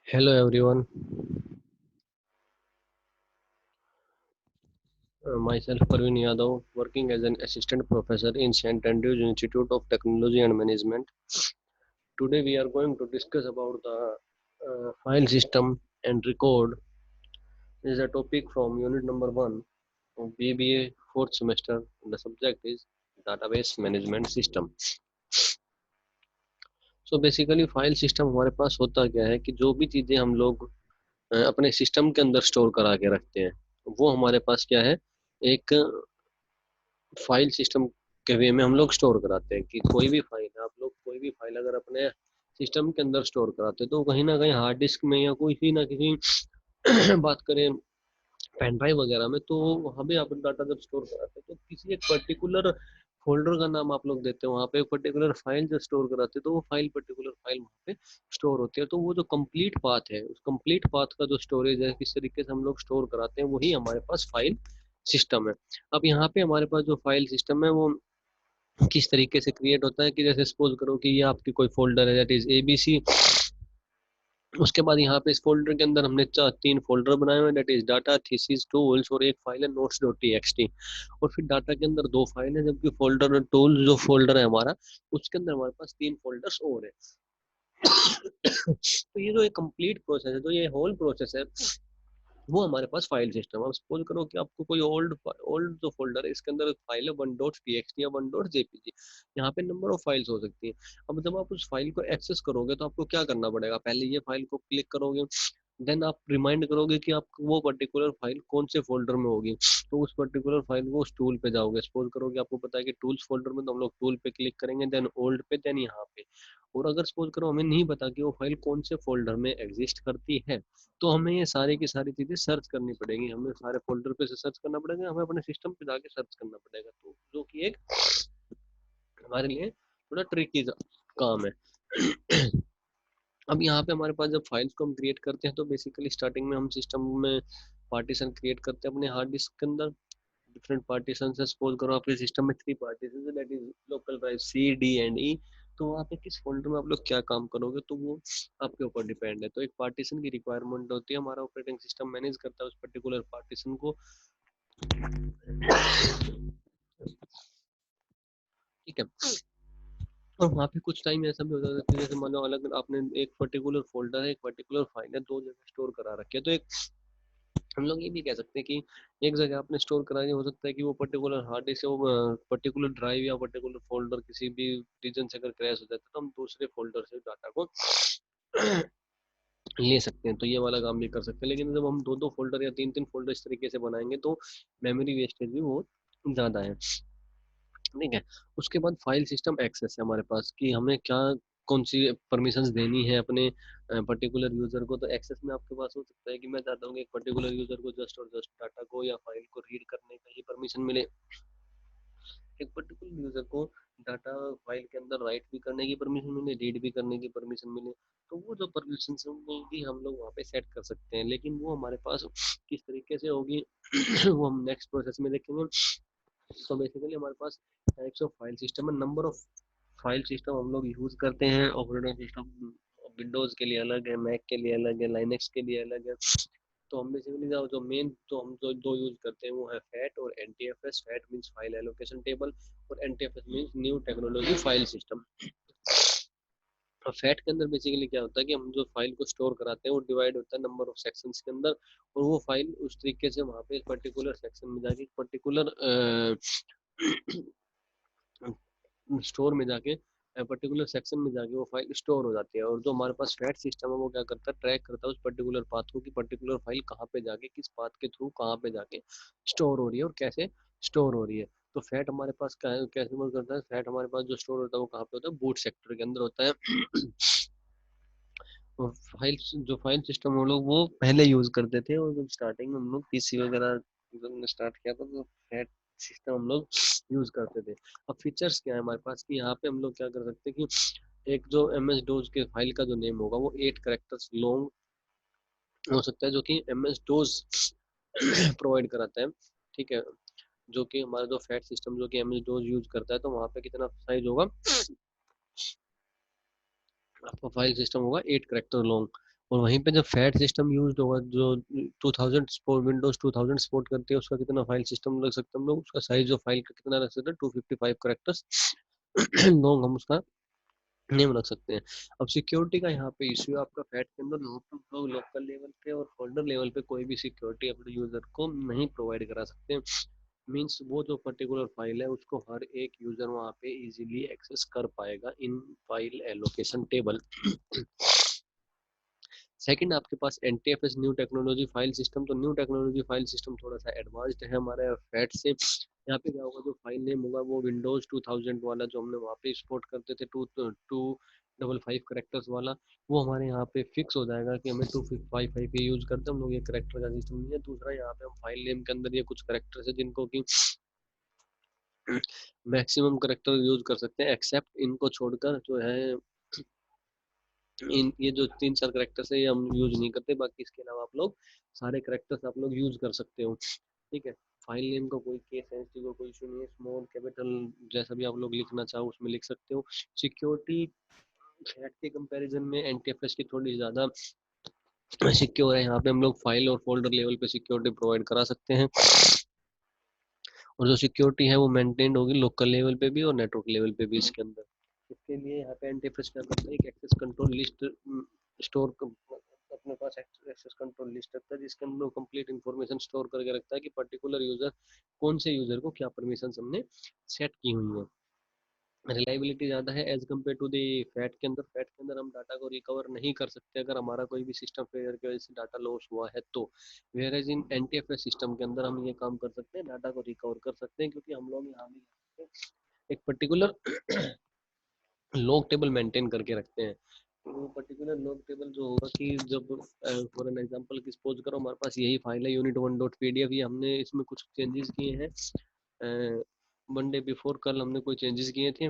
Hello everyone, myself Parveen Yadav, working as an assistant professor in St. Andrews Institute of Technology and Management. Today we are going to discuss about the file system and record. This is a topic from unit number 1 of BBA 4th semester. The subject is database management system. So basically file system हमारे पास होता क्या है कि जो भी चीज़ें हम लोग अपने सिस्टम के अंदर स्टोर करा के रखते हैं वो हमारे पास क्या है एक फाइल सिस्टम के वे में हम लोग स्टोर कराते हैं कि कोई भी फाइल आप लोग कोई भी फाइल अगर अपने सिस्टम के अंदर स्टोर कराते हैं तो कहीं ना कहीं हार्ड डिस्क में या किसी ना किसी बात करें पेन ड्राइव वगैरह में, तो वहाँ पे आप डाटा जब स्टोर कराते हैं तो किसी एक पर्टिकुलर फोल्डर का नाम आप लोग देते हैं, वहाँ पे एक पर्टिकुलर फाइल जो स्टोर कराते हैं तो वो फाइल पर्टिकुलर फाइल वहाँ पे स्टोर होती है। तो वो जो कंप्लीट पाथ है उस कंप्लीट पाथ का जो स्टोरेज है किस तरीके से हम लोग स्टोर कराते हैं वही हमारे पास फाइल सिस्टम है। अब यहाँ पे हमारे पास जो फाइल सिस्टम है वो किस तरीके से क्रिएट होता है कि जैसे सपोज करो कि ये आपकी कोई फोल्डर है दैट इज एबीसी। उसके बाद यहाँ पे इस फोल्डर के अंदर हमने तीन फोल्डर बनाए हुए हैं, that is data, thesis, tools और एक फाइल है नोट्स डॉट टीएक्सटी। और फिर डाटा के अंदर दो फाइल है, जबकि फोल्डर टूल जो फोल्डर है हमारा उसके अंदर हमारे पास तीन फोल्डर्स और है। तो ये जो एक कंप्लीट प्रोसेस है, तो ये होल प्रोसेस है वो हमारे पास फाइल सिस्टम। अब सपोज करो कि आपको कोई ओल्ड ओल्ड जो फोल्डर है इसके अंदर फाइल है वन डॉट टीएक्सटी या वन डॉट जेपीजी। यहाँ पे नंबर ऑफ फाइल्स हो सकती है। अब जब आप उस फाइल को एक्सेस करोगे तो आपको क्या करना पड़ेगा, पहले ये फाइल को क्लिक करोगे, देन आप रिमाइंड करोगे कि आप वो पर्टिकुलर फाइल कौन से फोल्डर में होगी, तो उस पर्टिकुलर फाइल वो उस टूल पे जाओगे। सपोज करो कि आपको पता है कि टूल्स फोल्डर में, तो हम लोग टूल पे क्लिक करेंगे, देन ओल्ड पे, देन यहाँ पे। और अगर सपोज करो हमें नहीं पता कि वो फाइल कौन से फोल्डर में एग्जिस्ट करती है, तो हमें ये सारी की सारी चीजें सर्च करनी पड़ेगी, हमें सारे फोल्डर पे से सर्च करना पड़ेगा, हमें अपने सिस्टम पे जाके सर्च करना पड़ेगा, तो जो कि एक हमारे लिए थोड़ा ट्रिकी काम है। अब यहाँ पे हमारे पास जब फाइल्स को हम क्रिएट करते हैं तो बेसिकली स्टार्टिंग में हम सिस्टम में पार्टीशन क्रिएट करते हैं अपने हार्ड डिस्क के अंदर। डिफरेंट पार्टीशन से सपोज करो आपके सिस्टम में थ्री पार्टीशन है, that is local drive C D and E. तो वहाँ पे किस फोल्डर में आप लोग क्या काम करोगे तो वो आपके ऊपर डिपेंड है। तो एक पार्टीशन की रिक्वायरमेंट होती है, हमारा ऑपरेटिंग सिस्टम मैनेज करता है उस पर्टिकुलर पार्टीशन को। ठीक है। और वहाँ पे कुछ टाइम ऐसा भी हो जाता है जैसे मान लो अलग आपने एक पर्टिकुलर फोल्डर है, एक पर्टिकुलर फाइल है, दो जगह स्टोर करा रखी है, तो एक हम लोग ये भी कह सकते हैं कि एक जगह आपने स्टोर कराया, हो सकता है कि वो पर्टिकुलर हार्ड डिस्क से वो पर्टिकुलर ड्राइव या पर्टिकुलर फोल्डर किसी भी रीजन से अगर क्रैश हो जाता है तो हम दूसरे फोल्डर से डाटा को ले सकते हैं, तो ये वाला काम भी कर सकते हैं। लेकिन जब हम दो दो फोल्डर या तीन तीन फोल्डर इस तरीके से बनाएंगे तो मेमोरी वेस्टेज भी बहुत ज्यादा है। ठीक है। उसके बाद फाइल सिस्टम एक्सेस है हमारे पास कि हमें क्या कौन सी परमिशंस देनी है अपने पर्टिकुलर यूजर को। तो एक्सेस में आपके पास हो सकता है कि मैं चाहता हूँ कि एक पर्टिकुलर यूजर को जस्ट और जस्ट डाटा को या फाइल को रीड करने का ही परमिशन मिले, एक पर्टिकुलर यूजर को डाटा फाइल के अंदर राइट भी करने की परमिशन मिले, रीड भी करने की परमिशन मिले। तो वो जो परमिशन भी हम लोग वहाँ पे सेट कर सकते हैं, लेकिन वो हमारे पास किस तरीके से होगी वो हम नेक्स्ट प्रोसेस में देखेंगे। तो बेसिकली हमारे पास टाइप्स ऑफ फाइल सिस्टम है, नंबर ऑफ फाइल सिस्टम हम लोग यूज करते हैं। ऑपरेटिंग सिस्टम विंडोज के लिए अलग है, मैक के लिए अलग है, लाइनेक्स के लिए अलग है। तो हम बेसिकली जो मेन तो हम जो दो यूज करते हैं वो है फैट और NTFS. FAT means file allocation table और NTFS means new technology file system. और फैट के अंदर बेसिकली क्या होता है कि हम जो फाइल को स्टोर कराते हैं वो डिवाइड होता है नंबर ऑफ सेक्शंस के अंदर, और वो फाइल उस तरीके से वहाँ पे पर्टिकुलर सेक्शन में जाके पर्टिकुलर स्टोर में जाके पर्टिकुलर सेक्शन में जाके वो फाइल स्टोर हो जाती है। और जो हमारे पास फैट सिस्टम है वो क्या करता है, ट्रैक करता है उस पर्टिकुलर पाथ को कि पर्टिकुलर फाइल कहाँ पे जाके किस पाथ के थ्रू कहाँ पे जाके स्टोर हो रही है और कैसे स्टोर हो रही है। तो फैट हमारे पास क्या है, कैसे वर्क करता है, फैट हमारे पास जो स्टोर होता है वो कहाँ पे होता है, बूट सेक्टर के अंदर होता है। और फाइल जो फाइल सिस्टम वो लोग वो पहले यूज करते थे, और जब स्टार्टिंग में हम लोग पीसी वगैरह जब हमने स्टार्ट किया था तो फैट सिस्टम हम लोग यूज करते थे। अब फीचर्स क्या है हमारे पास कि यहाँ पे हम लोग क्या कर सकते हैं कि एक जो एम एस डोज के फाइल का जो नेम होगा वो 8 कैरेक्टर्स लॉन्ग हो सकता है, जो कि एम एस डोज प्रोवाइड कराता है। ठीक है। जो कि हमारा जो फैट सिस्टम जो कि एम एस डोज यूज करता है, तो वहाँ पे कितना साइज होगा, आपका फाइल सिस्टम होगा 8 कैरेक्टर लॉन्ग। और वहीं पे जब फैट सिस्टम यूज होगा जो 2000 सपोर्ट विंडोज 2000 सपोर्ट करती है, उसका कितना फाइल सिस्टम रख सकते हैं हम लोग, उसका साइज ऑफ फाइल का कितना रख सकते हैं, 255 करेक्टर्स लॉन्ग हम उसका नेम रख सकते हैं। अब सिक्योरिटी का यहाँ पे इश्यू आपका फैट के अंदर लोग लोकल लेवल पे और फोल्डर लेवल पे कोई भी सिक्योरिटी अपने यूजर को नहीं प्रोवाइड करा सकते। मीन्स वो जो पर्टिकुलर फाइल है उसको हर एक यूजर वहाँ पे इजीली एक्सेस कर पाएगा in file allocation table. Second, आपके पास NTFS new technology file system. तो न्यू टेक्नोलॉजी फाइल सिस्टम थोड़ा सा एडवांस्ड है हमारे फैट से। यहाँ पे क्या होगा, जो फाइल नेम होगा वो विंडोज 2000 वाला जो हमने वहाँ पे एक्सपोर्ट करते थे, टू डबल फाइव करेक्टर्स वाला, वो हमारे यहाँ पे फिक्स हो जाएगा कि हमें 255 ही यूज करते हैं हम लोग, ये करेक्टर का सिस्टम नहीं है। दूसरा, यहाँ पे हम फाइल नेम के अंदर ये कुछ करेक्टर्स है जिनको कि मैक्सिमम करेक्टर यूज कर सकते हैं, एक्सेप्ट इनको छोड़कर जो है इन ये जो तीन चार करेक्टर्स है ये हम यूज नहीं करते, बाकी इसके अलावा आप लोग सारे करेक्टर्स आप लोग यूज कर सकते हो। ठीक है, फाइल नेम का कोई केस सेंसिटिव का कोई इशू नहीं है, स्मॉल कैपिटल जैसा भी आप लोग लिखना चाहो उसमें लिख सकते हो। सिक्योरिटी फैट के कंपैरिजन में एनटीएफएस की थोड़ी ज्यादा सिक्योर है, यहाँ पे हम लोग फाइल और फोल्डर लेवल पे सिक्योरिटी प्रोवाइड करा सकते हैं, और जो सिक्योरिटी है वो मेंटेन होगी लोकल लेवल पे भी और नेटवर्क लेवल पे भी इसके अंदर। इसके लिए यहाँ पे एंटीफ्रिज क्या करता है, एक एक्सेस कंट्रोल लिस्ट स्टोर अपने पास एक्सेस कंट्रोल लिस्ट रखता है जिसके अंदर कंप्लीट इंफॉर्मेशन स्टोर करके रखता है कि पर्टिकुलर यूजर कौन से यूजर को क्या परमिशन हमने सेट की हुई है। रिलायबिलिटी ज़्यादा है as compare to the FAT के अंदर। फैट के अंदर हम डाटा को रिकवर नहीं कर सकते अगर हमारा कोई भी सिस्टम फेलियर की वजह से डाटा लॉस हुआ है तो। Whereas in NTFS system के अंदर हम ये काम कर सकते हैं, डाटा को रिकवर कर सकते हैं, क्योंकि हम लोग यहाँ भी एक पर्टिकुलर लॉग टेबल मेंटेन करके रखते हैं। तो वो पर्टिकुलर लॉग टेबल जो होगा कि जब फॉर एन एग्जांपल की सपोज करो हमारे पास यही फाइल है यूनिट वन डॉट पीडीएफ, ये हमने इसमें कुछ चेंजेस किए हैं मंडे बिफोर कल हमने कोई चेंजेस किए थे,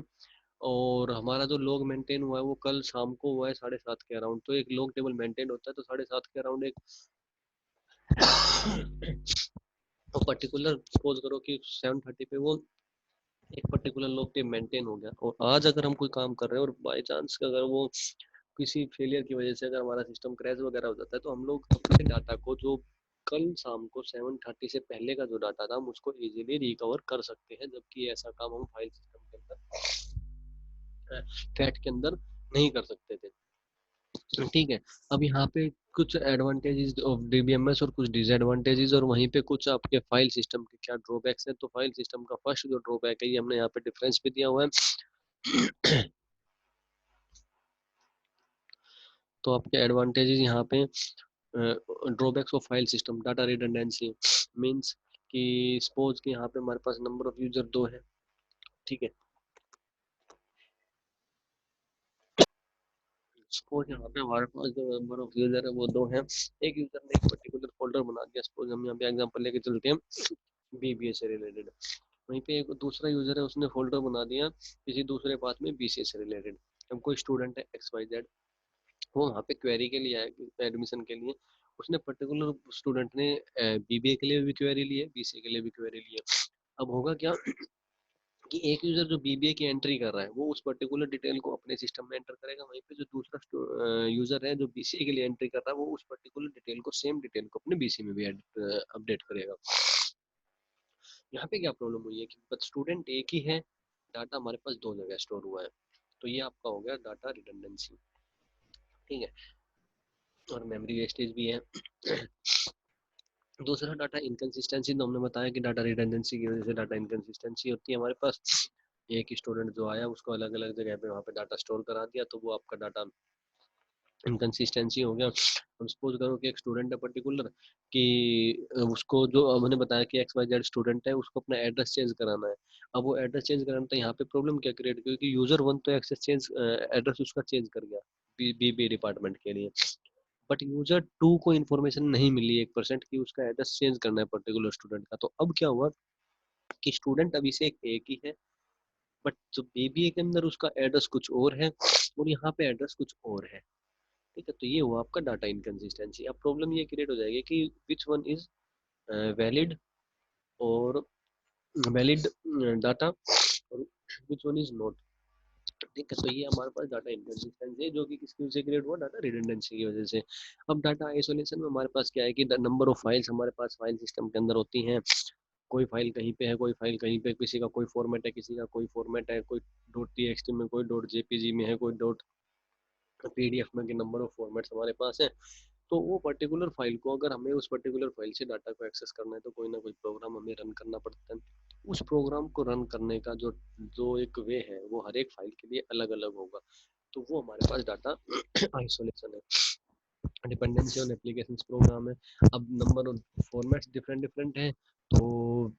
और हमारा जो लॉग मेंटेन हुआ है वो कल शाम को हुआ है 7:30 के अराउंड। तो एक लॉग टेबल मेंटेन होता है तो 7:30 के अराउंड एक तो पर्टिकुलर सपोज करो कि 7:30 पे वो एक पर्टिकुलर लॉग टेबल मेंटेन हो गया, और आज अगर हम कोई काम कर रहे हैं और बाय चांस अगर वो किसी फेलियर की वजह से अगर हमारा सिस्टम क्रैश वगैरह हो जाता है तो हम लोग अपने डाटा को जो कल शाम को 7:30 से पहले का जो डाटा था हम उसको इजीली रिकवर कर सकते हैं, जबकि ऐसा काम हम फाइल सिस्टम के अंदर फैट के अंदर नहीं कर सकते थे। ठीक है, अब यहाँ पे कुछ एडवांटेजेस ऑफ डीबीएमएस और कुछ डिसएडवांटेजेस, और वहीं पे कुछ आपके फाइल सिस्टम के क्या ड्रॉबैक्स है। तो फाइल सिस्टम का फर्स्ट जो ड्रॉबैक है ये हमने यहाँ पे डिफरेंस भी दिया हुआ है। तो आपके एडवांटेजेस यहाँ पे drawbacks of file system, data redundancy means कि सपोज कि यहाँ पे हमारे पास नंबर ऑफ यूजर 2 है। ठीक है, सपोज यहाँ पे हमारे पास जो नंबर ऑफ यूजर है वो 2 है। एक यूजर ने एक पर्टिकुलर फोल्डर बना दिया, सपोज हम यहाँ पे एग्जांपल लेके चलते हैं बीबीए से रिलेटेड। वहीं पे एक दूसरा यूजर है उसने फोल्डर बना दिया किसी दूसरे पाथ में बीसीए से रिलेटेड। अब कोई स्टूडेंट है XYZ, वो वहाँ पे क्वेरी के लिए आया एडमिशन के लिए, उसने पर्टिकुलर स्टूडेंट ने बीबीए के लिए भी क्वेरी ली है, बीसीए के लिए भी क्वेरी ली है। अब होगा क्या कि एक यूजर जो बीबीए की एंट्री कर रहा है वो उस पर्टिकुलर डिटेल को अपने सिस्टम में एंटर करेगा, वहीं पे जो दूसरा यूजर है जो बीसीए के लिए एंट्री कर रहा है वो उस पर्टिकुलर डिटेल को सेम डिटेल को अपने बीसीए में भी अपडेट करेगा। यहाँ पे क्या प्रॉब्लम हुई है कि स्टूडेंट एक ही है, डाटा हमारे पास दो जगह स्टोर हुआ है, तो ये आपका हो गया डाटा रिडंडेंसी। ठीक है, और मेमोरी वेस्टेज भी है। दूसरा डाटा इनकंसिस्टेंसी, तो हमने बताया कि डाटा रिडंडेंसी की वजह से डाटा इनकंसिस्टेंसी होती है हमारे पास। एक स्टूडेंट जो आया उसको अलग अलग जगह पे वहाँ पे डाटा स्टोर करा दिया तो वो आपका डाटा इनकंसिस्टेंसी हो गया। हम सपोज करो कि एक स्टूडेंट है पर्टिकुलर कि उसको जो मैंने बताया कि XYZ स्टूडेंट है उसको अपना एड्रेस चेंज कराना है। अब वो एड्रेस चेंज कराना तो यहाँ पे प्रॉब्लम क्या क्रिएट, क्योंकि यूजर वन तो एक्सेस चेंज एड्रेस उसका चेंज कर गया बीबी डिपार्टमेंट के लिए, बट यूजर टू को इन्फॉर्मेशन नहीं मिली 1% की उसका एड्रेस चेंज करना है पर्टिकुलर स्टूडेंट का। तो अब क्या हुआ कि स्टूडेंट अभी से एक ही है, बट जो बीबीए के अंदर उसका एड्रेस कुछ और है और यहाँ पे एड्रेस कुछ और है। ठीक है, तो ये हुआ आपका डाटा इनकंसिस्टेंसी। अब प्रॉब्लम ये क्रिएट हो जाएगी कि विच वन इज वैलिड और वैलिड डाटा और विच वन इज नॉट। ठीक है। तो ये हमारे पास डाटा इनकंसिस्टेंसी है जो कि किसकी वजह से क्रिएट हुआ, डाटा रिडंडेंसी की वजह से। अब डाटा आइसोलेशन में हमारे पास क्या है कि नंबर ऑफ फाइल्स हमारे पास फाइल सिस्टम के अंदर होती हैं। कोई फाइल कहीं पे है, कोई फाइल कहीं पे, किसी का कोई फॉर्मेट है, किसी का कोई फॉर्मेट है, कोई डॉट टीएक्सटी में, कोई डॉट जेपीजी में है, कोई डॉट पीडीएफ में, के नंबर ऑफ फॉर्मेट्स हमारे पास है। तो वो पर्टिकुलर फाइल को, अगर हमें उस पर्टिकुलर फाइल से डाटा को एक्सेस करना है तो कोई ना कोई प्रोग्राम हमें रन करना पड़ता है। उस प्रोग्राम को रन करने का जो जो एक वे है वो हर एक फाइल के लिए अलग अलग होगा। तो वो हमारे पास डाटा आइसोलेशन है। डिपेंडेंसी ऑन एप्लीकेशन प्रोग्राम है। अब number of formats different different है, तो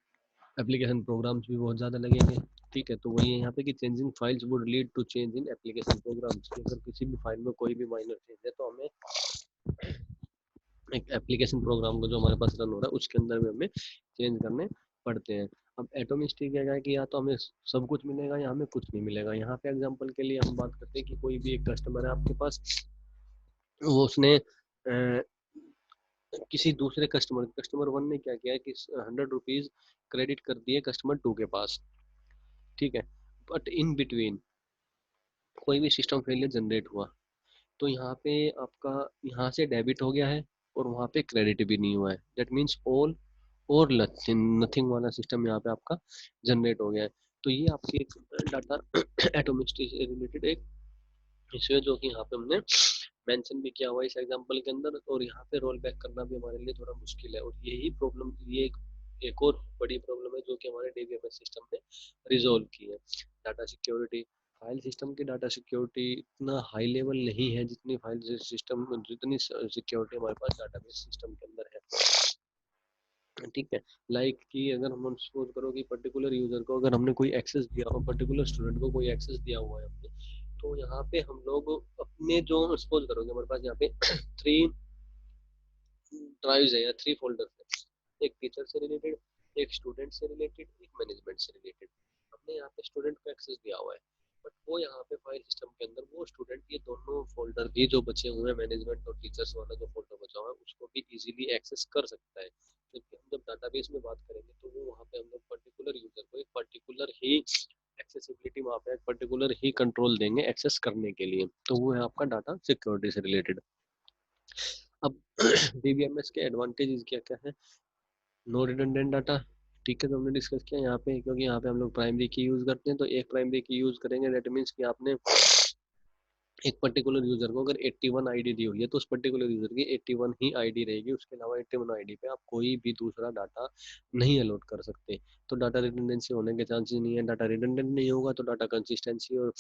एप्लीकेशन प्रोग्राम्स भी बहुत ज़्यादा लगेंगे। ठीक है। तो वही है यहाँ पे कि changing files would lead to change in application programs. अगर किसी भी फाइल में कोई भी माइनर चेंज है तो हमें एक एप्लीकेशन प्रोग्राम को जो हमारे पास रन हो रहा है उसके अंदर भी हमें चेंज करने पड़ते हैं। अब एटोमिस्टिक क्या है कि या तो हमें सब कुछ मिलेगा या हमें कुछ नहीं मिलेगा। यहाँ पे एग्जांपल के लिए हम बात करते हैं कि कोई भी एक कस्टमर है आपके पास, वो उसने किसी दूसरे कस्टमर कस्टमर वन ने क्या किया है कि 100 रुपीज क्रेडिट कर दिए कस्टमर टू के पास। ठीक है। बट इन बिटवीन कोई भी सिस्टम फेलियर जनरेट हुआ, तो यहाँ पे आपका यहाँ से डेबिट हो गया है और वहाँ पे क्रेडिट भी नहीं हुआ है। दैट मीन्स ऑल और नथिंग वाला सिस्टम यहाँ पे आपका जनरेट हो गया है। तो ये आपकी एक डाटा एटोमिसिटी से रिलेटेड एक इशू है जो कि यहाँ पे हमने मेंशन भी किया हुआ है इस एग्जांपल के अंदर। और यहाँ पे रोल बैक करना भी हमारे लिए थोड़ा मुश्किल है। और यही प्रॉब्लम, ये एक और बड़ी प्रॉब्लम है जो कि हमारे डीबीएमएस सिस्टम ने रिजोल्व की है। डाटा सिक्योरिटी, फाइल सिस्टम की डाटा सिक्योरिटी इतना हाई लेवल नहीं है जितनी फाइल सिस्टम, जितनी सिक्योरिटी हमारे पास डाटाबेस सिस्टम के अंदर है। ठीक है। लाइक कि अगर हम सपोज करो कि पर्टिकुलर यूजर को अगर हमने कोई एक्सेस दिया हो, पर्टिकुलर स्टूडेंट को कोई एक्सेस दिया हुआ है हमने, तो यहाँ पे हम लोग अपने जो सपोज करोगे हमारे पास यहाँ पे थ्री ड्राइव्स है या थ्री फोल्डर है, एक टीचर से रिलेटेड, एक स्टूडेंट से रिलेटेड, एक मैनेजमेंट से रिलेटेड। हमने यहाँ पे स्टूडेंट को एक्सेस दिया हुआ है, बट वो यहाँ पे फाइल सिस्टम के अंदर वो स्टूडेंट, ये दोनों फोल्डर भी जो बचे हुए हैं, मैनेजमेंट और टीचर्स वाला जो फोल्डर बचा हुआ है उसको भी इजीली एक्सेस कर सकता है। जबकि हम जब डाटाबेस में बात करेंगे तो वो वहाँ पे हम लोग पर्टिकुलर यूजर को एक पर्टिकुलर ही एक्सेसिबिलिटी, वहाँ पे एक पर्टिकुलर ही कंट्रोल देंगे एक्सेस करने के लिए। तो वो है आपका डाटा सिक्योरिटी से रिलेटेड। अब डीबीएमएस के एडवांटेजेस क्या क्या है? No redundant data. ठीक है। तो हमने डिस्कस किया यहाँ पे, क्योंकि यहाँ पे हम लोग प्राइमरी की यूज करते हैं तो एक प्राइमरी की यूज करेंगे। दैट मीन्स कि आपने एक पर्टिकुलर यूजर को अगर 81 आईडी दी हुई है तो उस पर्टिकुलर यूजर की 81 ही आईडी रहेगी। उसके अलावा 81 आईडी पे आप कोई भी दूसरा डाटा नहीं अलॉट कर सकते। तो डाटा रिडंडेंसी होने के चांसेस नहीं है। डाटा रिडंडेंट नहीं होगा तो डाटा कंसिस्टेंसी और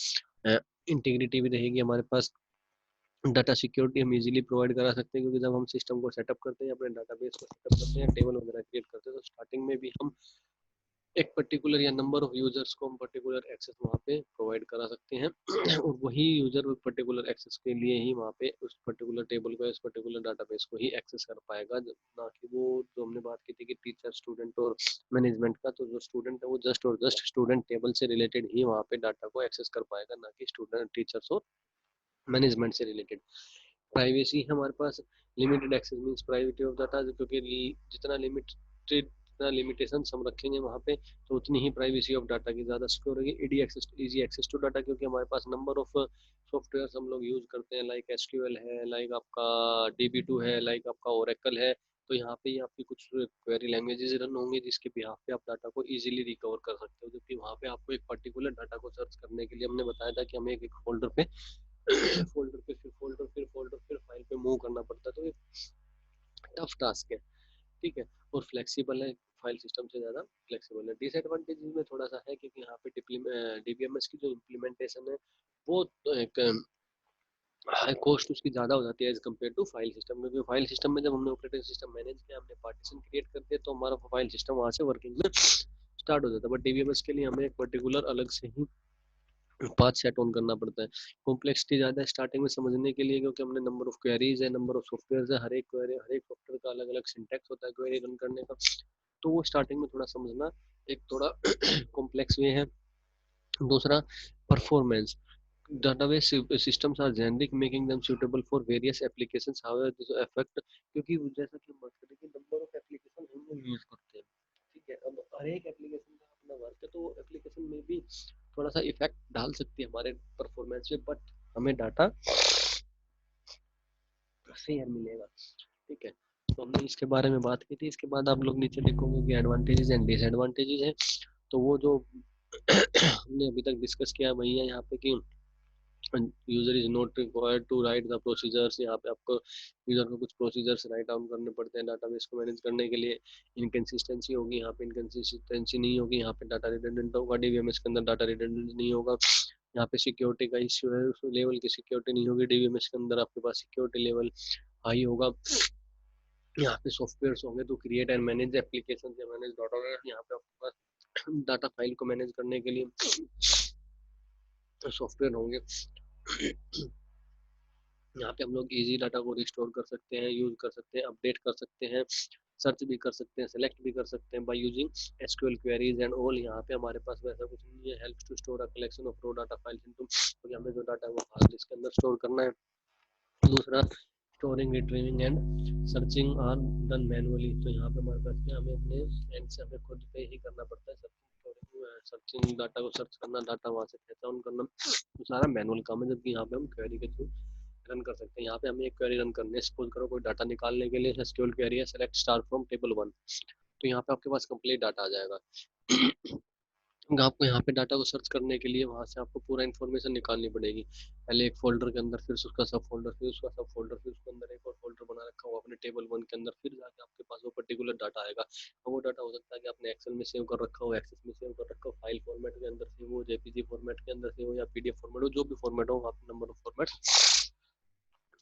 इंटीग्रिटी भी रहेगी हमारे पास। डाटा सिक्योरिटी हम इजीली प्रोवाइड करा सकते हैं, क्योंकि जब हम सिस्टम को सेटअप करते हैं, अपने डाटाबेस को सेटअप करते हैं, टेबल वगैरह क्रिएट करते हैं, तो स्टार्टिंग में भी हम एक पर्टिकुलर या नंबर ऑफ यूजर्स को हम पर्टिकुलर एक्सेस वहाँ पे प्रोवाइड करा सकते हैं और वही यूजर पर्टिकुलर एक्सेस के लिए ही वहाँ पे उस पर्टिकुलर टेबल को, इस पर्टिकुलर डाटाबेस को ही एक्सेस कर पाएगा। ना कि वो जो हमने बात की थी कि टीचर स्टूडेंट और मैनेजमेंट का, तो जो स्टूडेंट है वो जस्ट और जस्ट स्टूडेंट टेबल से रिलेटेड ही वहाँ पे डाटा को एक्सेस कर पाएगा, ना कि स्टूडेंट, टीचर्स और मैनेजमेंट से रिलेटेड। प्राइवेसी हमारे पास, limited access means privacy of data, क्योंकि जितना लिमिटेड, जितना लिमिटेशंस हम रखेंगे वहाँ पे तो उतनी ही प्राइवेसी ऑफ डाटा की ज़्यादा सिक्योर होगी। ईडी access, easy access to data, क्योंकि हमारे पास नंबर ऑफ सॉफ्टवेयर हम लोग यूज करते हैं, लाइक एसक्यूएल है, लाइक आपका DB2 है, लाइक आपका ओरेकल है। तो यहाँ पे ही आपकी कुछ क्वेरी लैंग्वेजेस रन होंगे जिसके बिहाफ पे आप डाटा को इजीली रिकवर कर सकते हो। जबकि वहाँ पे आपको एक पर्टिकुलर डाटा को सर्च करने के लिए हमने बताया था कि हमें एक फोल्डर पे फोल्डर पे फिर फोल्डर फिर फोल्डर फिर फाइल पे मूव करना पड़ता है। तो ये टफ टास्क है। ठीक है। और फ्लेक्सिबल है, फाइल सिस्टम से ज़्यादा फ्लेक्सिबल है। डिसएडवांटेज में थोड़ा सा है क्योंकि यहाँ पे डीबीएमएस की जो इम्प्लीमेंटेशन है वो तो एक हाई कॉस्ट उसकी ज़्यादा हो जाती है as compare to file system. क्योंकि फाइल सिस्टम में जब हमने ऑपरेटिंग सिस्टम मैनेज किया, हमने पार्टीशन क्रिएट कर दिया, तो हमारा फाइल सिस्टम वहाँ से वर्किंग में स्टार्ट हो जाता है। बट डीबीएमएस के लिए हमें एक पर्टिकुलर अलग से ही पाथ सेट ऑन करना पड़ता है। कॉम्प्लेक्सिटी ज़्यादा है स्टार्टिंग में समझने के लिए, क्योंकि हमने नंबर ऑफ क्वेरीज है, नंबर ऑफ सॉफ्टवेयर है, हर एक क्वेरी, हर एक सॉफ्टवेयर का अलग अलग सिंटैक्स होता है क्वेरी रन करने का। तो वो स्टार्टिंग में थोड़ा समझना एक थोड़ा कॉम्प्लेक्स वे है। दूसरा, performance, database systems are generic making them suitable for various applications, however this affect, क्योंकि जैसा कि हम बात करें कि नंबर ऑफ एप्लीकेशन हम लोग यूज करते हैं। ठीक है। अब हर एक एप्लीकेशन का अपना वर्क है, तो एप्लीकेशन में भी थोड़ा सा इफेक्ट डाल सकती है हमारे परफॉर्मेंस पे, बट हमें डाटा फेयर मिलेगा। ठीक है, तो हमने इसके बारे में बात की थी। इसके बाद आप लोग नीचे देखोगे कि एडवांटेजेस एंड डिसएडवांटेजेस हैं। तो वो जो हमने अभी तक डिस्कस किया वही है यहाँ पे कि user is not required to write the procedures. यहाँ पे आपको यूजर को कुछ प्रोसीजर्स राइट डाउन करने पड़ते हैं डाटाबेस को मैनेज करने के लिए। इनकंसिस्टेंसी होगी यहाँ पे, इनकंसिस्टेंसी नहीं होगी यहाँ पे, डाटा रिडंडेंट होगा। डीबीएमएस के अंदर डाटा रिडंडेंट नहीं होगा। यहाँ पे सिक्योरिटी का इश्यू है, उस लेवल की सिक्योरिटी नहीं होगी। डीबीएमएस के अंदर आपके पास सिक्योरिटी लेवल हाई होगा। यहाँ पे सॉफ्टवेयर होंगे तो क्रिएट एंड मैनेज एप्लीकेशन या मैनेज डाटा। यहाँ पे आपके पास डाटा फाइल को मैनेज करने के लिए सॉफ्टवेयर होंगे। यहाँ पे हम लोग इजी डाटा को रिस्टोर कर सकते हैं, यूज कर सकते हैं, अपडेट कर सकते हैं, सर्च भी कर सकते हैं, सेलेक्ट भी कर सकते हैं by using SQL queries and all. यहाँ पे हमारे पास वैसा कुछ नहीं है। Help to store a collection of raw data files into, तो हमें जो डाटा है वो हार्ड डिस्क के अंदर स्टोर करना है। दूसरा, storing, retrieving and searching are done manually. तो यहाँ पे हमारे पास क्या, हमें अपने एंड से हमें खुद पे ही करना पड़ता है। सर्चिंग, डाटा को सर्च करना, डाटा वहाँ से फैच आउट करना, तो सारा मैनुअल काम है। जबकि यहाँ पे हम क्वेरी के थ्रू रन कर सकते हैं। यहाँ पे हमें एक क्वेरी रन करनी है। सपोज करो कोई डाटा निकालने के लिए एसक्यूएल क्वेरी है, सेलेक्ट स्टार फ्रॉम टेबल 1। तो यहाँ पे आपके पास कंप्लीट डाटा आ जाएगा। आपको यहाँ पे डाटा को सर्च करने के लिए वहां से आपको पूरा इन्फॉर्मेशन निकालनी पड़ेगी। पहले एक फोल्डर के अंदर, फिर उसका सब फोल्डर, फिर उसका सब फोल्डर, फिर उसके अंदर एक और फोल्डर बना रखा हुआ अपने टेबल 1 के अंदर, फिर जाके आपके पास वो पर्टिकुलर डाटा आएगा। और वो डाटा हो सकता है कि आपने एक्सेल में सेव कर रखा हो, एक्सेस में सेव कर रखा हो, फाइल फॉर्मेट के अंदर सेव हो, जेपीजी फॉर्मेट के अंदर सेव हो, या पीडीएफ फॉर्मेट हो, जो भी फॉर्मेट हो, आप नंबर ऑफ फॉर्मेट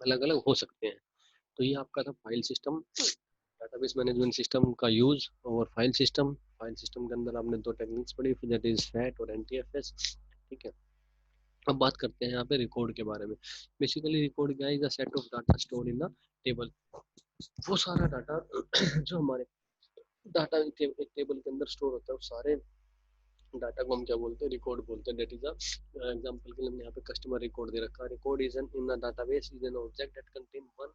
अलग अलग हो सकते हैं। तो ये आपका था file system, database management system का यूज और फाइल सिस्टम। फाइल सिस्टम के अंदर आपने दो टेक्निक्स पढ़ी, दैट इज फैट और एनटीएफएस। ठीक है, अब बात करते हैं यहाँ पे रिकॉर्ड के बारे में। बेसिकली रिकॉर्ड क्या है, is a set of data store in a table. वो सारा डाटा जो हमारे डाटा एक टेबल के अंदर स्टोर होता है, उस सारे डाटा को हम क्या बोलते हैं, रिकॉर्ड बोलते हैं। दैट इज अ एग्जांपल के लिए हमने यहाँ पे कस्टमर रिकॉर्ड दे रखा है। Record is an in a database is an object that contain one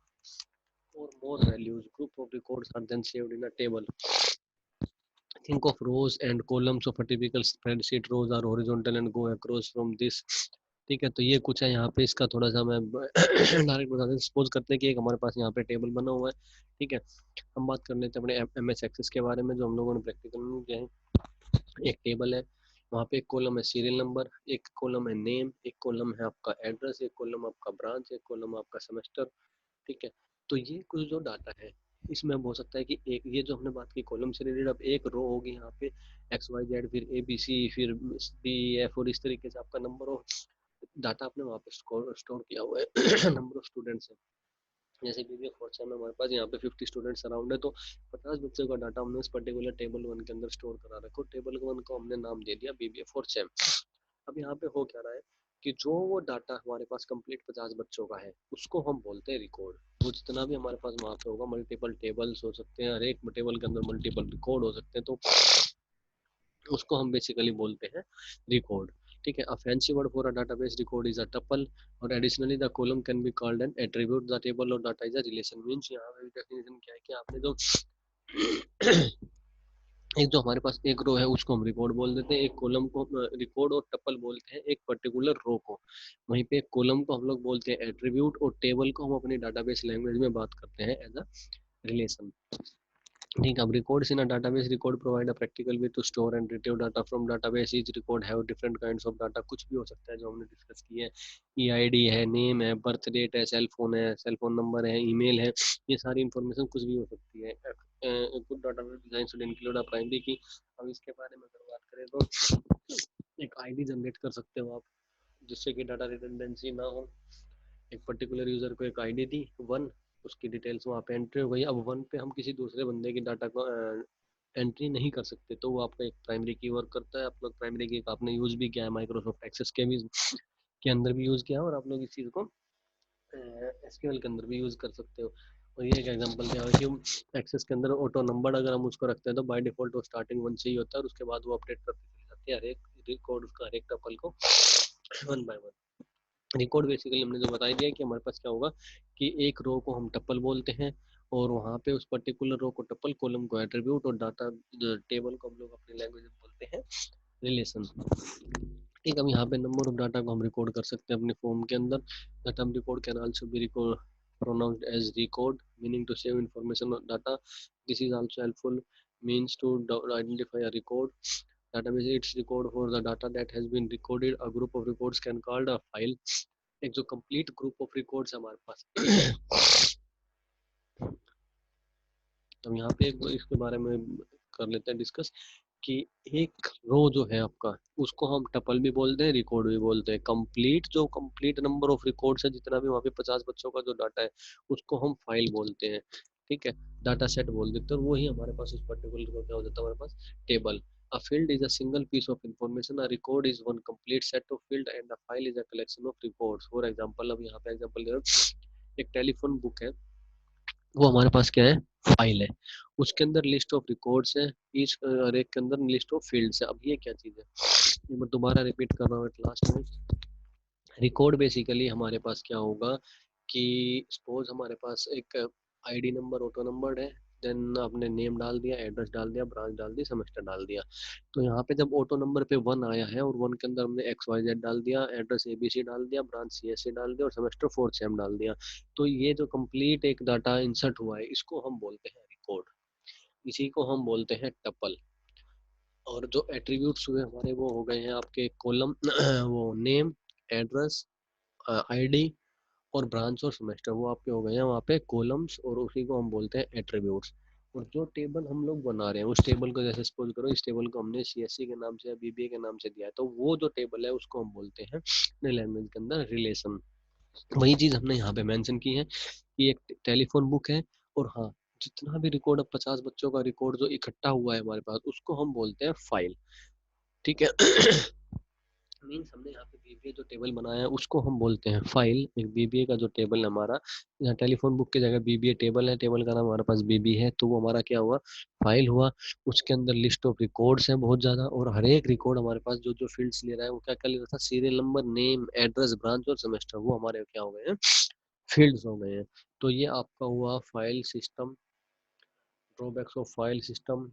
or more values. Group of records are then saved in a table. Think of rows and columns of a typical spreadsheet. Rows are horizontal and go across from this. ठीक है, तो ये कुछ है यहाँ पे। इसका थोड़ा सा मैं डायरेक्ट बता दें। सपोज करते हैं कि एक हमारे पास यहाँ पे टेबल बना हुआ है। ठीक है, हम बात कर लेते हैं अपने एमएस एक्सेस के बारे में, जो हम लोगों ने प्रैक्टिकल में किया है। एक टेबल है, वहाँ पे एक कॉलम है सीरियल नंबर, एक कॉलम है नेम, एक कॉलम है आपका एड्रेस, एक कॉलम आपका ब्रांच, एक कॉलम आपका सेमेस्टर। ठीक है, तो ये कुछ जो डाटा है इसमें अब हो सकता है कि एक ये जो हमने बात की कॉलम से रिलेटेड, अब एक रो होगी यहाँ पे एक्स वाई जेड, फिर ए बी सी, फिर डी एफ, और इस तरीके से आपका नंबर ऑफ डाटा आपने वहाँ पे स्टोर किया हुआ है। नंबर ऑफ स्टूडेंट्स है, जैसे बीबीए फोर्थ सेम में हमारे पास यहाँ पे 50 स्टूडेंट्स अराउंड है, तो 50 बच्चों का डाटा हमने उस पर्टिकुलर टेबल 1 के अंदर स्टोर करा रखा। टेबल 1 को हमने नाम दे दिया बीबीए फोर्थ सेम। अब यहाँ पे हो क्या रहा है कि जो वो डाटा हमारे पास कंप्लीट 50 बच्चों का है उसको हम बोलते हैं रिकॉर्ड। वो जितना भी हमारे पास वहाँ पे होगा, मल्टीपल टेबल्स हो सकते हैं, हर एक टेबल के अंदर मल्टीपल रिकॉर्ड हो सकते हैं, तो उसको हम बेसिकली बोलते हैं रिकॉर्ड। ठीक है, a fancy word for a database record is a tuple, और additionally the column can be called an attribute. The table और data is a relation. Means यहाँ पे डेफिनेशन क्या है कि आपने जो एक जो हमारे पास एक रो है उसको हम रिकॉर्ड बोल देते हैं, एक कॉलम को रिकॉर्ड और टपल बोलते हैं, एक पर्टिकुलर रो को। वहीं पे एक कॉलम को हम लोग बोलते हैं एट्रीब्यूट, और टेबल को हम अपनी डाटाबेस लैंग्वेज में बात करते हैं एज अ रिलेशन। ठीक है, अब records in a database, record provide a practical way to store and retrieve data from database. Each record have different kinds of data। कुछ भी हो सकता है जो हमने डिस्कस की है, ईआईडी है, नेम है, बर्थ डेट है, सेल फोन है, सेल फोन नंबर है, ईमेल है, ये सारी इंफॉर्मेशन कुछ भी हो सकती है। Good database design should include a primary की। अब इसके बारे में अगर बात करें तो एक आईडी जनरेट कर सकते हो आप, जिससे कि डाटा रिडंडेंसी ना हो। एक पर्टिकुलर यूजर को एक आईडी दी वन, उसकी डिटेल्स वहाँ पे एंट्री हो गई। अब वन पे हम किसी दूसरे बंदे की डाटा को एंट्री नहीं कर सकते, तो वो आपका एक प्राइमरी की वर्क करता है। आप लोग प्राइमरी की आपने यूज भी किया है, माइक्रोसॉफ्ट एक्सेस के भी के अंदर भी यूज किया है, और आप लोग इस चीज को एसक्यूएल के अंदर भी यूज कर सकते हो। और ये एक एग्जांपल क्या है कि एक्सेस के अंदर ऑटो नंबर अगर हम उसको रखते हैं तो बाय डिफॉल्ट वो स्टार्टिंग वन से ही होता है, और उसके बाद वो अपडेट करती चली जाती है हर एक रिकॉर्ड उसका, हर एक टपल को one by one. Record basically हमने जो बता दिया कि हमारे पास क्या होगा कि एक रो को हम टपल बोलते हैं, और वहाँ पे उस पर्टिकुलर रो को टपल, कॉलम को एट्रीब्यूट, और डाटा टेबल को हम लोग अपनी लैंग्वेज में बोलते हैं रिलेशन। ठीक, अब यहाँ पे नंबर ऑफ डाटा को हम रिकॉर्ड कर सकते हैं अपने फॉर्म के अंदर। The term record can also be record pronounced as record, meaning to save information on data. This is also helpful means to identify a record. Database its record for the data that has been recorded. A group of records can called a file. एक जो complete group of records है हमारे पास। अब यहाँ पे एक इसके बारे में कर लेते हैं डिस्कस कि एक रो जो है आपका उसको हम टपल भी बोलते हैं, रिकॉर्ड भी बोलते हैं। कंप्लीट जो कंप्लीट नंबर ऑफ रिकॉर्ड्स है जितना भी वहाँ पे 50 बच्चों का जो डाटा है उसको हम फाइल बोलते हैं। ठीक है, डाटा सेट बोल देते हैं। और वही हमारे पास उस पर्टिकुलर का क्या हो जाता है हमारे पास table. A field is a single piece of information. A record is one complete set of field and a file is a collection of records. For example, अब यहाँ पे एग्जांपल दे रहा हूँ, एक टेलीफोन बुक है, वो हमारे पास क्या है, फाइल है। उसके अंदर लिस्ट ऑफ रिकॉर्ड्स है, ईच और एक के अंदर लिस्ट ऑफ फील्ड्स है। अब ये क्या चीज है, ये मैं दोबारा रिपीट कर रहा हूँ लास्ट में। रिकॉर्ड बेसिकली हमारे पास क्या होगा कि सपोज हमारे पास एक आईडी नंबर ऑटो नंबर है, देन आपने नेम डाल दिया, एड्रेस डाल दिया, ब्रांच डाल दी, सेमेस्टर डाल दिया। तो यहाँ पे जब ऑटो नंबर पे 1 आया है और 1 के अंदर हमने एक्स वाई जेड डाल दिया, एड्रेस एबीसी डाल दिया, ब्रांच सीएससी डाल दिया और सेमेस्टर फोर्थ सेम डाल दिया। तो ये जो कंप्लीट एक डाटा इंसर्ट हुआ है इसको हम बोलते हैं रिकॉर्ड। इसी को हम बोलते हैं टपल। और जो एट्रीब्यूट्स हुए हमारे वो हो गए हैं आपके कॉलम वो नेम, एड्रेस, आईडी और ब्रांच और सेमेस्टर, वो आपके हो गए हैं वहाँ पे कॉलम्स और उसी को हम बोलते हैं एट्रीब्यूट्स। और जो टेबल हम लोग बना रहे हैं उस टेबल को जैसे सपोज करो इस टेबल को हमने सीएससी के नाम से या बीबीए के नाम से दिया है, तो वो जो टेबल है उसको हम बोलते हैं अपने लैंग्वेज के अंदर रिलेशन। वही चीज हमने यहाँ पे मेंशन की है कि एक टेलीफोन बुक है और हाँ, जितना भी रिकॉर्ड, अब 50 बच्चों का रिकॉर्ड जो इकट्ठा हुआ है हमारे पास उसको हम बोलते हैं फाइल। ठीक है। मीन्स हमने यहाँ पे बीबीए जो टेबल बनाया है उसको हम बोलते हैं फाइल। एक बीबीए का जो टेबल है हमारा, यहाँ टेलीफोन बुक की जगह बीबीए टेबल है, टेबल का नाम हमारे पास बीबी है, तो वो हमारा क्या हुआ, फाइल हुआ। उसके अंदर लिस्ट ऑफ रिकॉर्ड्स हैं बहुत ज्यादा, और हर एक रिकॉर्ड हमारे पास जो जो फील्ड्स ले रहा है वो क्या क्या ले रहा था, serial number, name, address, branch और सेमेस्टर, वो हमारे क्या हो गए हैं, फील्ड्स हो गए हैं। तो ये आपका हुआ file system. Drawbacks of file system,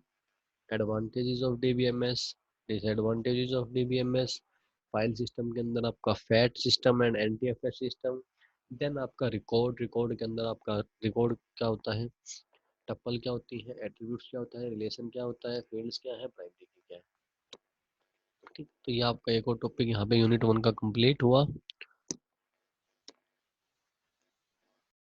advantages of DBMS, disadvantages of DBMS. File system के अंदर आपका FAT system and NTFS system. Then आपका रिकॉर्ड, रिकॉर्ड के अंदर आपका रिकॉर्ड क्या होता है, टपल क्या होती है, एट्रीब्यूट्स क्या होता है, रिलेशन क्या होता है, फील्ड्स क्या है, प्राइमरी की क्या है। ठीक, तो ये आपका एक और टॉपिक यहाँ पे यूनिट 1 का कंप्लीट हुआ।